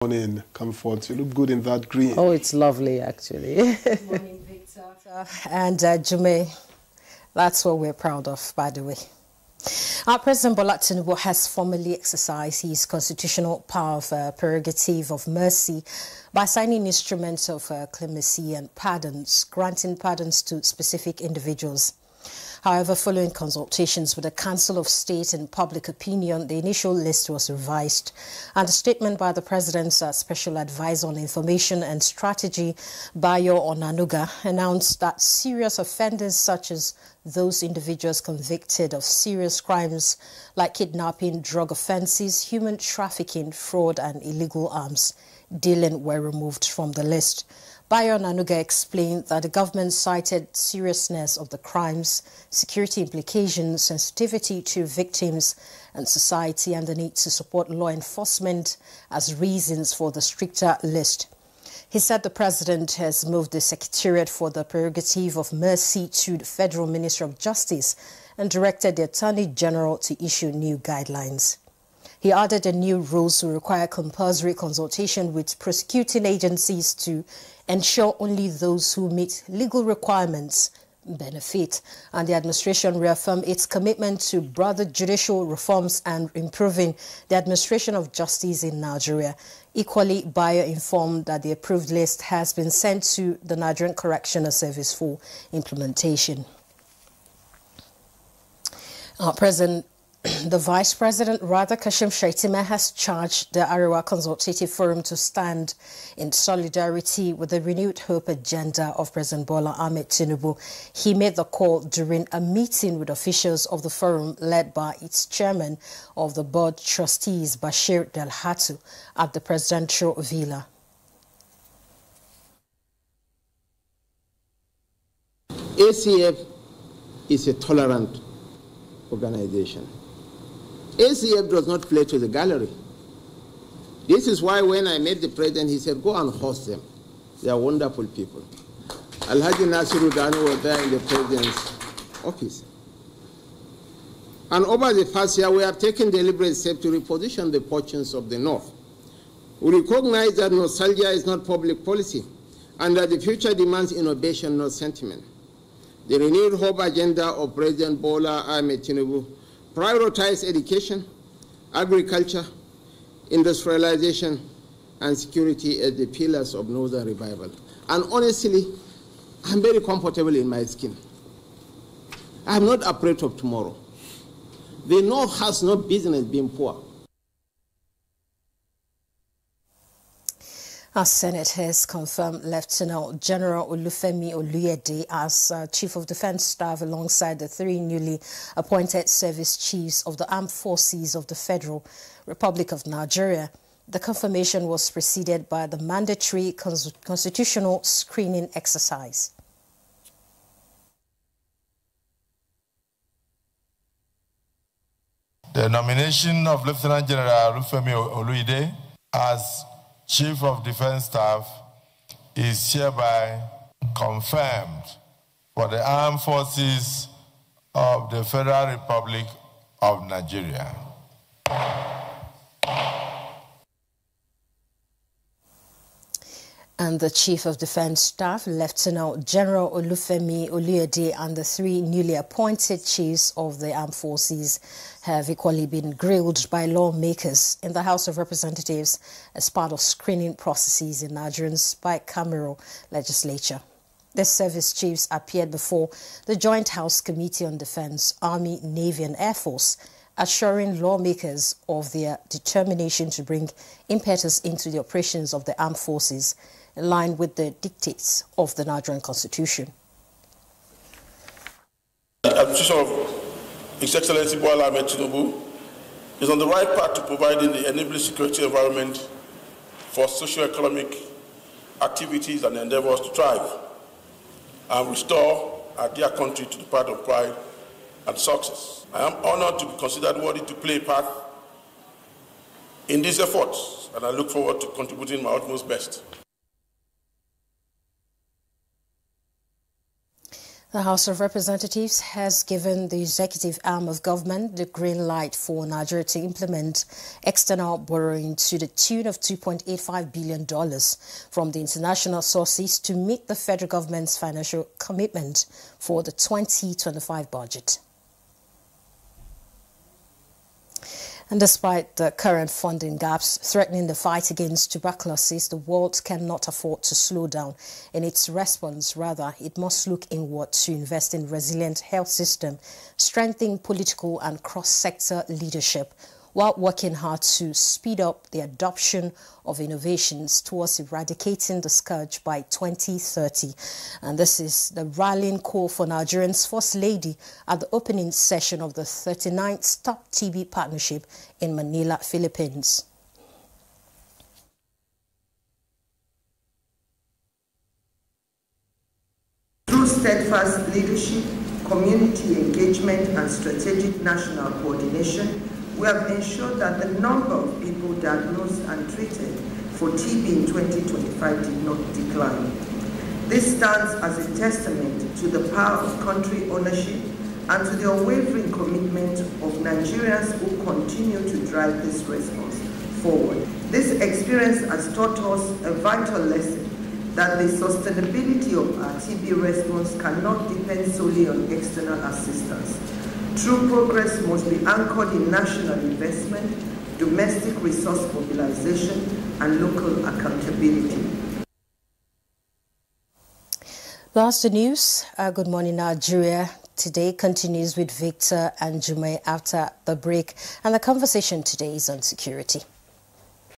Morning, Comfort. You look good in that green. Oh, it's lovely, actually. Good morning, Victor. And Jume, that's what we're proud of, by the way. Our President Bola Tinubu has formally exercised his constitutional power of prerogative of mercy by signing instruments of clemency and pardons, granting pardons to specific individuals. However, following consultations with the Council of State and Public Opinion, the initial list was revised, and a statement by the President's Special Advisor on Information and Strategy, Bayo Onanuga, announced that serious offenders such as those individuals convicted of serious crimes like kidnapping, drug offences, human trafficking, fraud and illegal arms dealing were removed from the list. Bayo Onanuga explained that the government cited seriousness of the crimes, security implications, sensitivity to victims and society, and the need to support law enforcement as reasons for the stricter list. He said the President has moved the Secretariat for the Prerogative of Mercy to the Federal Ministry of Justice and directed the Attorney General to issue new guidelines. He added the new rules will require compulsory consultation with prosecuting agencies to ensure only those who meet legal requirements benefit, and the administration reaffirmed its commitment to broader judicial reforms and improving the administration of justice in Nigeria. Equally, Bayo informed that the approved list has been sent to the Nigerian Correctional Service for implementation. The Vice President, Kashim Shettima, has charged the Arewa Consultative Forum to stand in solidarity with the renewed hope agenda of President Bola Ahmed Tinubu. He made the call during a meeting with officials of the forum led by its chairman of the board trustees, Bashir Dalhatu, at the presidential villa. ACF is a tolerant organization. ACF does not play to the gallery. This is why when I met the president, he said, go and host them. They are wonderful people. Alhaji Nasiru Danu was there in the president's office. And over the past year, we have taken deliberate steps to reposition the fortunes of the North. We recognize that nostalgia is not public policy, and that the future demands innovation, not sentiment. The renewed hope agenda of President Bola Ahmed Tinubu prioritize education, agriculture, industrialization, and security as the pillars of Northern revival. And honestly, I'm very comfortable in my skin. I'm not afraid of tomorrow. The North has no business being poor. Our Senate has confirmed Lieutenant General Olufemi Oluyede as Chief of Defense Staff alongside the three newly appointed service chiefs of the Armed Forces of the Federal Republic of Nigeria. The confirmation was preceded by the mandatory constitutional screening exercise. The nomination of Lieutenant General Olufemi Oluyede as Chief of Defense Staff is hereby confirmed for the Armed Forces of the Federal Republic of Nigeria. And the Chief of Defense Staff, Lieutenant General Olufemi Oluyede, and the three newly appointed chiefs of the armed forces have equally been grilled by lawmakers in the House of Representatives as part of screening processes in Nigeria's bicameral legislature. The service chiefs appeared before the Joint House Committee on Defense, Army, Navy and Air Force, assuring lawmakers of their determination to bring impetus into the operations of the armed forces in line with the dictates of the Nigerian Constitution. The administration of His Excellency Bola Ahmed Tinubu is on the right path to providing the enabling security environment for socio-economic activities and endeavors to thrive and restore our dear country to the path of pride and success. I am honored to be considered worthy to play a part in these efforts, and I look forward to contributing my utmost best. The House of Representatives has given the executive arm of government the green light for Nigeria to implement external borrowing to the tune of $2.85 billion from the international sources to meet the federal government's financial commitment for the 2025 budget. And despite the current funding gaps threatening the fight against tuberculosis, the world cannot afford to slow down in its response. Rather, it must look inward to invest in resilient health system, strengthen political and cross-sector leadership, while working hard to speed up the adoption of innovations towards eradicating the scourge by 2030. And this is the rallying call for Nigerian's First Lady at the opening session of the 39th Stop TB Partnership in Manila, Philippines. Through steadfast leadership, community engagement, and strategic national coordination, we have ensured that the number of people diagnosed and treated for TB in 2025 did not decline. This stands as a testament to the power of country ownership and to the unwavering commitment of Nigerians who continue to drive this response forward. This experience has taught us a vital lesson that the sustainability of our TB response cannot depend solely on external assistance. True progress must be anchored in national investment, domestic resource mobilization, and local accountability. That's the news. Good morning, Nigeria. Today continues with Victor and Jume after the break. And the conversation today is on security.